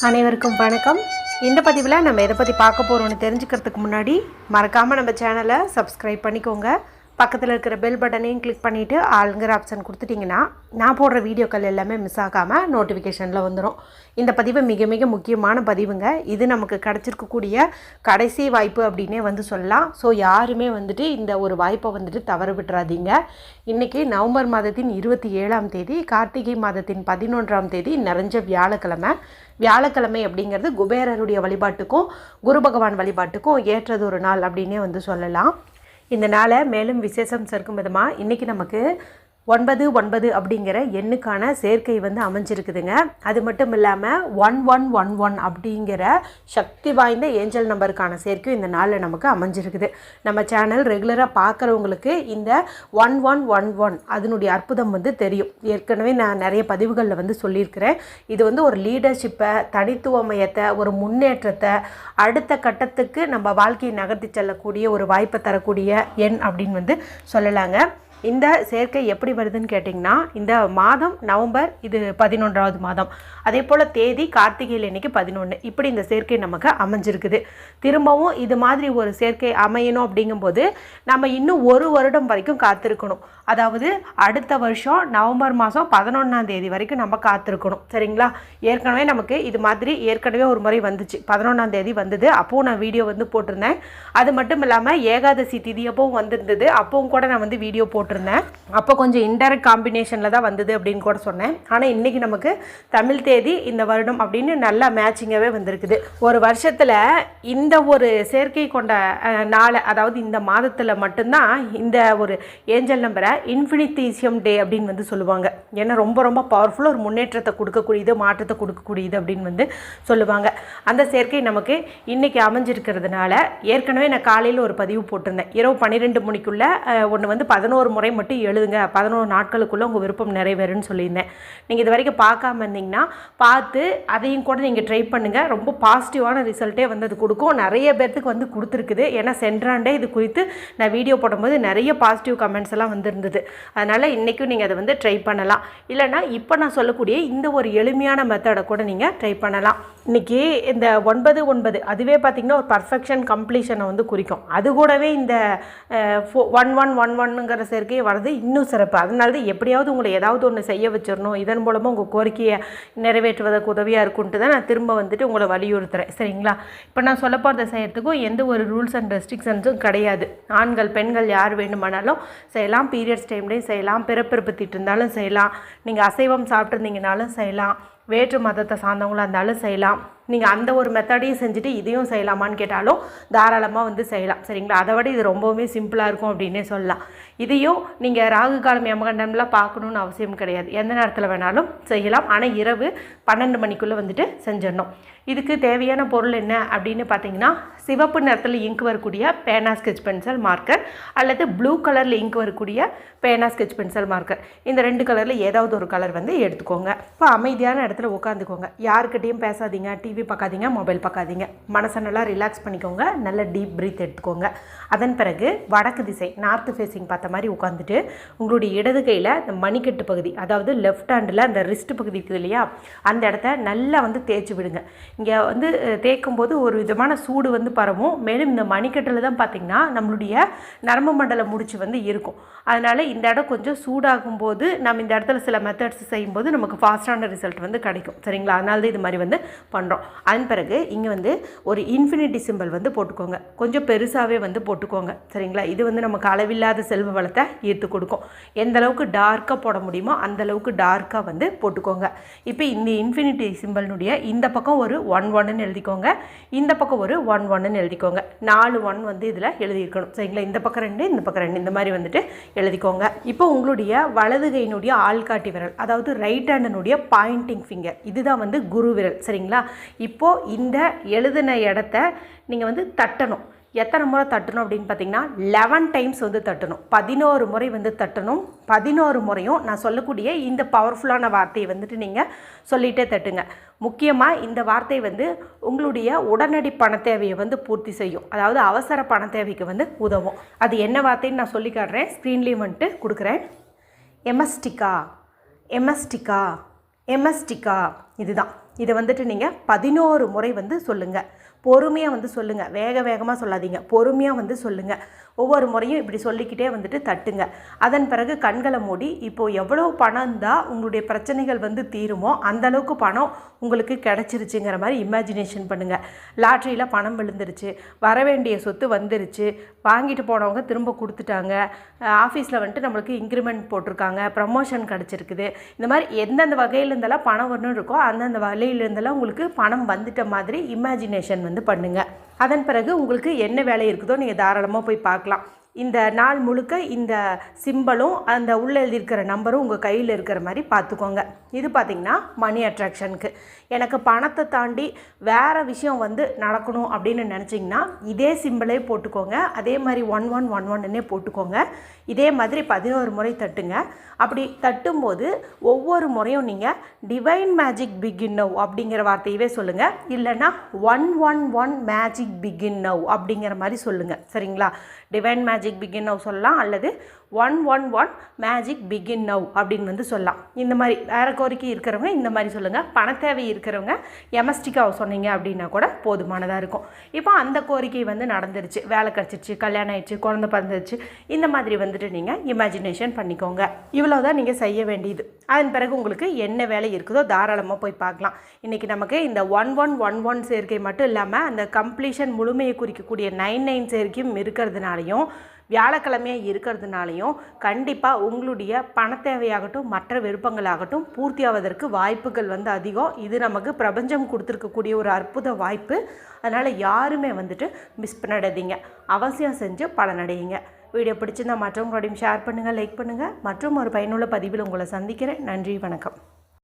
அனைவருக்கும் வணக்கம். இந்த பதிவில் நம்ம எதை பற்றி பார்க்க போகிறோம்னு தெரிஞ்சுக்கிறதுக்கு முன்னாடி மறக்காமல் நம்ம சேனலை சப்ஸ்கிரைப் பண்ணிக்கோங்க. பக்கத்தில் இருக்கிற பெல் பட்டனையும் கிளிக் பண்ணிவிட்டு ஆளுங்கிற ஆப்ஷன் கொடுத்துட்டிங்கன்னா நான் போடுற வீடியோக்கள் எல்லாமே மிஸ் ஆகாமல் நோட்டிஃபிகேஷனில் வந்துடும். இந்த பதிவு மிக மிக முக்கியமான பதிவுங்க. இது நமக்கு கிடச்சிருக்கக்கூடிய கடைசி வாய்ப்பு அப்படின்னே சொல்லலாம். ஸோ யாருமே இந்த ஒரு வாய்ப்பை தவற விட்டுறாதீங்க. இன்றைக்கி நவம்பர் மாதத்தின் 27ஆம் தேதி, கார்த்திகை மாதத்தின் 11ஆம் தேதி நிறைஞ்ச வியாழக்கிழமை அப்படிங்கிறது குபேரருடைய வழிபாட்டுக்கும் குரு பகவான் வழிபாட்டுக்கும் ஏற்றது ஒரு நாள் அப்படின்னே சொல்லலாம். இந்த நாளை மேலும் விசேஷம் சேர்க்கும் விதமாக இன்றைக்கி நமக்கு 99 அப்படிங்கிற எண்ணுக்கான சேர்க்கை அமைஞ்சிருக்குதுங்க. அது மட்டும் இல்லாமல் 1111 அப்படிங்கிற சக்தி வாய்ந்த ஏஞ்சல் நம்பருக்கான சேர்க்கை இந்த நாளில் நமக்கு அமைஞ்சிருக்குது. நம்ம சேனல் ரெகுலராக பார்க்குறவங்களுக்கு இந்த 1111 அதனுடைய அற்புதம் தெரியும். ஏற்கனவே நான் நிறைய பதிவுகளில் சொல்லியிருக்கிறேன். இது ஒரு லீடர்ஷிப்பை, தனித்துவமயத்தை, ஒரு முன்னேற்றத்தை, அடுத்த கட்டத்துக்கு நம்ம வாழ்க்கையை நகர்த்தி செல்லக்கூடிய ஒரு வாய்ப்பை தரக்கூடிய எண் அப்படின்னு சொல்லலாங்க. இந்த சேர்க்கை எப்படி வருதுன்னு கேட்டிங்கன்னா, இந்த மாதம் நவம்பர், இது 11ஆவது மாதம், அதே போல் தேதி கார்த்திகையில் இன்றைக்கி 11, இப்படி இந்த சேர்க்கை நமக்கு அமைஞ்சிருக்குது. திரும்பவும் இது மாதிரி ஒரு சேர்க்கை அமையணும் அப்படிங்கும்போது நம்ம இன்னும் ஒரு வருடம் வரைக்கும் காத்திருக்கணும். அதாவது அடுத்த வருஷம் நவம்பர் மாதம் 11ஆம் தேதி வரைக்கும் நம்ம காத்திருக்கணும். சரிங்களா? ஏற்கனவே நமக்கு இது மாதிரி ஏற்கனவே ஒரு முறை வந்துச்சு. 11ஆம் தேதி வந்தது. அப்போவும் நான் வீடியோ போட்டிருந்தேன். அது மட்டும் இல்லாமல் ஏகாதசி திதி அப்பவும் வந்திருந்தது. அப்பவும் கூட நான் வீடியோ போட்டிருந்தேன். அப்போ கொஞ்சம் இன்டைரக்ட் காம்பினேஷனில் தான் வந்தது அப்படின்னு கூட சொன்னேன். ஆனால் இன்றைக்கி நமக்கு தமிழ் தேதி இந்த வருடம் அப்படின்னு நல்லா மேட்சிங்காகவே வந்திருக்குது. ஒரு வருஷத்தில் இந்த ஒரு சேர்க்கை கொண்ட நாளை, அதாவது இந்த மாதத்தில் மட்டும்தான் இந்த ஒரு ஏஞ்சல் நம்பரை இன்ஃபினிட்டீசியம் டே அப்படின்னு சொல்லுவாங்க. ஏன்னா ரொம்ப ரொம்ப பவர்ஃபுல்லாக ஒரு முன்னேற்றத்தை கொடுக்கக்கூடியது, மாற்றத்தை கொடுக்கக்கூடியது அப்படின்னு சொல்லுவாங்க. அந்த சேர்க்கை நமக்கு இன்றைக்கி அமைஞ்சிருக்கிறதுனால, ஏற்கனவே நான் காலையில் ஒரு பதிவு போட்டிருந்தேன். இரவு 12 மணிக்குள்ளே ஒன்று 11 முறை மட்டும் எழுதுங்க, 11 நாட்களுக்குள்ளே உங்கள் விருப்பம் நிறைவேறுன்னு சொல்லியிருந்தேன். நீங்கள் இது வரைக்கும் பார்க்காம இருந்தீங்கன்னா பார்த்து அதையும் கூட நீங்கள் ட்ரை பண்ணுங்கள். ரொம்ப பாசிட்டிவான ரிசல்ட்டே அது கொடுக்கும். நிறைய பேர்த்துக்கு கொடுத்துருக்குது. ஏன்னா சென்றாண்டே இது குறித்து நான் வீடியோ போடும்போது நிறைய பாசிட்டிவ் கமெண்ட்ஸ் எல்லாம் இருந்தது. அதனால் இன்றைக்கும் நீங்கள் அதை ட்ரை பண்ணலாம். இல்லைனா இப்போ நான் சொல்லக்கூடிய இந்த ஒரு எளிமையான மெத்தடை கூட நீங்கள் ட்ரை பண்ணலாம். இன்றைக்கி இந்த 99 அதுவே பார்த்திங்கன்னா ஒரு பர்ஃபெக்ஷன் கம்ப்ளீஷனை குறிக்கும். அது கூடவே இந்த 1111ங்கிற சேர்க்கையை வரது இன்னும் சிறப்பு. அதனால தான் எப்படியாவது உங்களை ஏதாவது ஒன்று செய்ய வச்சிடணும், இதன் மூலமாக உங்கள் கோரிக்கையை நிறைவேற்றுவதற்கு உதவியாக இருக்குன்ட்டு தான் நான் திரும்ப உங்களை வலியுறுத்துகிறேன். சரிங்களா? இப்போ நான் சொல்ல போகிறத செய்யறதுக்கும் எந்த ஒரு ரூல்ஸ் அண்ட் ரெஸ்ட்ரிக்ஷன்ஸும் கிடையாது. ஆண்கள் பெண்கள் யார் வேண்டுமானாலும் செய்யலாம். பீரியட்ஸ் டைம்லேயும் செய்யலாம். பிறப்பிறப்பு தீட்டு இருந்தாலும் செய்யலாம். நீங்கள் அசைவம் சாப்பிட்ருந்தீங்கனாலும் செய்யலாம். வேற்று மதத்தை சார்ந்தவங்களாக இருந்தாலும் செய்யலாம். நீங்கள் அந்த ஒரு மெத்தடையும் செஞ்சுட்டு இதையும் செய்யலாமான்னு கேட்டாலும் தாராளமாக செய்யலாம். சரிங்களா? அதை விட இது ரொம்பவுமே சிம்பிளாக இருக்கும் அப்படின்னே சொல்லலாம். இதையும் நீங்கள் ராகு காலம் யமகண்டம்லாம் பார்க்கணுன்னு அவசியம் கிடையாது. எந்த நேரத்தில் வேணாலும் செய்யலாம். ஆனால் இரவு 12 மணிக்குள்ளே செஞ்சிடணும். இதுக்கு தேவையான பொருள் என்ன அப்படின்னு பார்த்தீங்கன்னா, சிவப்பு நிறத்தில் இங்க் வரக்கூடிய பேனா ஸ்கெட்ச் பென்சில் மார்க்கர், அல்லது ப்ளூ கலரில் இங்க் வரக்கூடிய பேனா ஸ்கெட்ச் பென்சில் மார்க்கர். இந்த 2 கலரில் ஏதாவது ஒரு கலர் எடுத்துக்கோங்க. இப்போ அமைதியான இடத்துல உட்காந்துக்கோங்க. யாருக்கிட்டையும் பேசாதீங்க, டிவி பார்க்காதீங்க, மொபைல் பார்க்காதீங்க. மனசை நல்லா ரிலாக்ஸ் பண்ணிக்கோங்க. நல்ல டீப் ப்ரீத் எடுத்துக்கோங்க. அதன் பிறகு வடக்கு திசை, நார்த்து ஃபேஸிங் பார்த்த மாதிரி உட்காந்துட்டு உங்களுடைய இடது கையில் இந்த மணிக்கட்டு பகுதி, அதாவது லெஃப்ட் ஹேண்டில் அந்த ரிஸ்ட் பகுதி இருக்குது இல்லையா, அந்த இடத்த நல்லா தேய்ச்சி விடுங்க. இங்கே தேய்க்கும் போது ஒரு விதமான சூடு பரவும். மேலும் இந்த மணிக்கட்டில் தான் பார்த்திங்கன்னா நம்மளுடைய நரம்பு மண்டல முடிச்சு இருக்கும். அதனால் இந்த இடம் கொஞ்சம் சூடாகும் போது நம்ம இந்த இடத்துல சில மெத்தட்ஸ் செய்யும்போது நமக்கு ஃபாஸ்டான ரிசல்ட் கிடைக்கும். சரிங்களா? அதனால தான் இது மாதிரி பண்ணுறோம். அதன் பிறகு இங்கே ஒரு இன்ஃபினிட்டி சிம்பிள் போட்டுக்கோங்க. கொஞ்சம் பெருசாகவே போட்டுக்கோங்க. சரிங்களா? இது நமக்கு அளவில்லாத செல்வ வளத்தை ஈர்த்து கொடுக்கும். எந்த அளவுக்கு டார்க்காக போட முடியுமோ அந்த அளவுக்கு டார்க்காக போட்டுக்கோங்க. இப்போ இந்த இன்ஃபினிட்டி சிம்பிள்னுடைய இந்த பக்கம் ஒரு 11ன்னு எழுதிக்கோங்க. இந்த பக்கம் ஒரு 11ன்னு எழுதிக்கோங்க. 4 1 இதில் எழுதியிருக்கணும். சரிங்களா? இந்த பக்கம் 2, இந்த பக்கம் 2, இந்த மாதிரி எழுதிக்கோங்க. இப்போ உங்களுடைய வலது கையினுடைய ஆள்காட்டி விரல், அதாவது ரைட் ஹேண்டனுடைய பாயிண்டிங் ஃபிங்கர், இதுதான் குரு விரல். சரிங்களா? இப்போது இந்த எழுதின இடத்த நீங்கள் தட்டணும். எத்தனை முறை தட்டணும் அப்படின்னு பார்த்தீங்கன்னா 11 டைம்ஸ் தட்டணும். 11 முறை தட்டணும். 11 முறையும் நான் சொல்லக்கூடிய இந்த பவர்ஃபுல்லான வார்த்தையை நீங்கள் சொல்லிகிட்டே தட்டுங்க. முக்கியமாக இந்த வார்த்தை உங்களுடைய உடனடி பண தேவையை பூர்த்தி செய்யும். அதாவது அவசர பண தேவைக்கு உதவும். அது என்ன வார்த்தைன்னு நான் சொல்லி காட்டுறேன். ஸ்க்ரீன்லேயும் கொடுக்குறேன். எமஸ்டிகா, எமஸ்டிகா, எமஸ்டிகா, இதுதான். இதை வந்துட்டு நீங்கள் 11 முறை வந்து சொல்லுங்கள். பொறுமையாக வந்து சொல்லுங்கள், வேகமாக சொல்லாதீங்க, பொறுமையாக வந்து சொல்லுங்கள். ஒவ்வொரு முறையும் இப்படி சொல்லிக்கிட்டே வந்துட்டு தட்டுங்க. அதன் பிறகு கண்களை மூடி இப்போது எவ்வளோ பணம் இருந்தால் உங்களுடைய பிரச்சனைகள் வந்து தீருமோ அந்தளவுக்கு பணம் உங்களுக்கு கிடச்சிருச்சுங்கிற மாதிரி இமேஜினேஷன் பண்ணுங்கள். லாட்ரியில் பணம் விழுந்துருச்சு, வர வேண்டிய சொத்து வந்துருச்சு, வாங்கிட்டு போனவங்க திரும்ப கொடுத்துட்டாங்க, ஆஃபீஸில் வந்துட்டு நம்மளுக்கு இன்க்ரிமெண்ட் போட்டிருக்காங்க, ப்ரமோஷன் கிடச்சிருக்குது, இந்த மாதிரி எந்தெந்த வகையிலேருந்தெல்லாம் பணம் வரணும் இருக்கோ அந்தந்த வகையிலேருந்தெல்லாம் உங்களுக்கு பணம் வந்துட்ட மாதிரி இமேஜினேஷன் வந்து பண்ணுங்கள். அதன் பிறகு உங்களுக்கு என்ன வேலை இருக்குதோ நீங்கள் தாராளமாக போய் பார்க்கலாம். இந்த நாள் முழுக்க இந்த சிம்பலும் அந்த உள்ளே எழுதியிருக்கிற நம்பரும் உங்கள் கையில் இருக்கிற மாதிரி பார்த்துக்கோங்க. இது பார்த்திங்கன்னா மணி அட்ராக்ஷனுக்கு. எனக்கு பணத்தை தாண்டி வேறு விஷயம் வந்து நடக்கணும் அப்படின்னு நினச்சிங்கன்னா இதே சிம்பிளே போட்டுக்கோங்க. அதே மாதிரி 1111ன்னே போட்டுக்கோங்க. இதே மாதிரி 11 முறை தட்டுங்க. அப்படி தட்டும்போது ஒவ்வொரு முறையும் நீங்கள் டிவைன் மேஜிக் பிகின் நவ் அப்படிங்கிற வார்த்தையவே சொல்லுங்கள். இல்லைன்னா 111 மேஜிக் பிகின் நவ் அப்படிங்கிற மாதிரி சொல்லுங்கள். சரிங்களா? டிவைன் மேஜிக் பிகின் நவ் சொல்லலாம், அல்லது 111 மேஜிக் பிகின் நவ் அப்படின்னு வந்து சொல்லலாம். இந்த மாதிரி வேறு கோரிக்கை இருக்கிறவங்க இந்த மாதிரி சொல்லுங்கள். பணத்தேவை இருக்கிறவங்க எமஸ்டிக்காவை சொன்னீங்க அப்படின்னா கூட போதுமானதாக இருக்கும். இப்போ அந்த கோரிக்கை வந்து நடந்துருச்சு, வேலை கிடச்சிருச்சு, கல்யாணம் ஆயிடுச்சு, குழந்தை பிறந்துருச்சு, இந்த மாதிரி வந்துட்டு நீங்கள் இமேஜினேஷன் பண்ணிக்கோங்க. இவ்வளோதான் நீங்கள் செய்ய வேண்டியது. அதன் பிறகு உங்களுக்கு என்ன வேலை இருக்குதோ தாராளமாக போய் பார்க்கலாம். இன்றைக்கி நமக்கு இந்த 1111 சேர்க்கை மட்டும் இல்லாமல் அந்த கம்ப்ளீஷன் முழுமையை குறிக்கக்கூடிய 99 சேர்க்கையும் இருக்கிறதுனாலையும் வியாழக்கிழமையாக இருக்கிறதுனாலையும் கண்டிப்பாக உங்களுடைய பணத்தேவையாகட்டும் மற்ற விருப்பங்களாகட்டும் பூர்த்தியாவதற்கு வாய்ப்புகள் வந்து அதிகம். இது நமக்கு பிரபஞ்சம் கொடுத்துருக்கக்கூடிய ஒரு அற்புத வாய்ப்பு. அதனால் யாருமே வந்துட்டு மிஸ் பண்ணிடாதீங்க, அவசியம் செஞ்சு பலனடையுங்க. வீடியோ பிடிச்சிருந்தால் மற்றவங்களோடையும் ஷேர் பண்ணுங்கள், லைக் பண்ணுங்கள். மற்றும் ஒரு பயனுள்ள பதிவில் உங்களை சந்திக்கிறேன். நன்றி, வணக்கம்.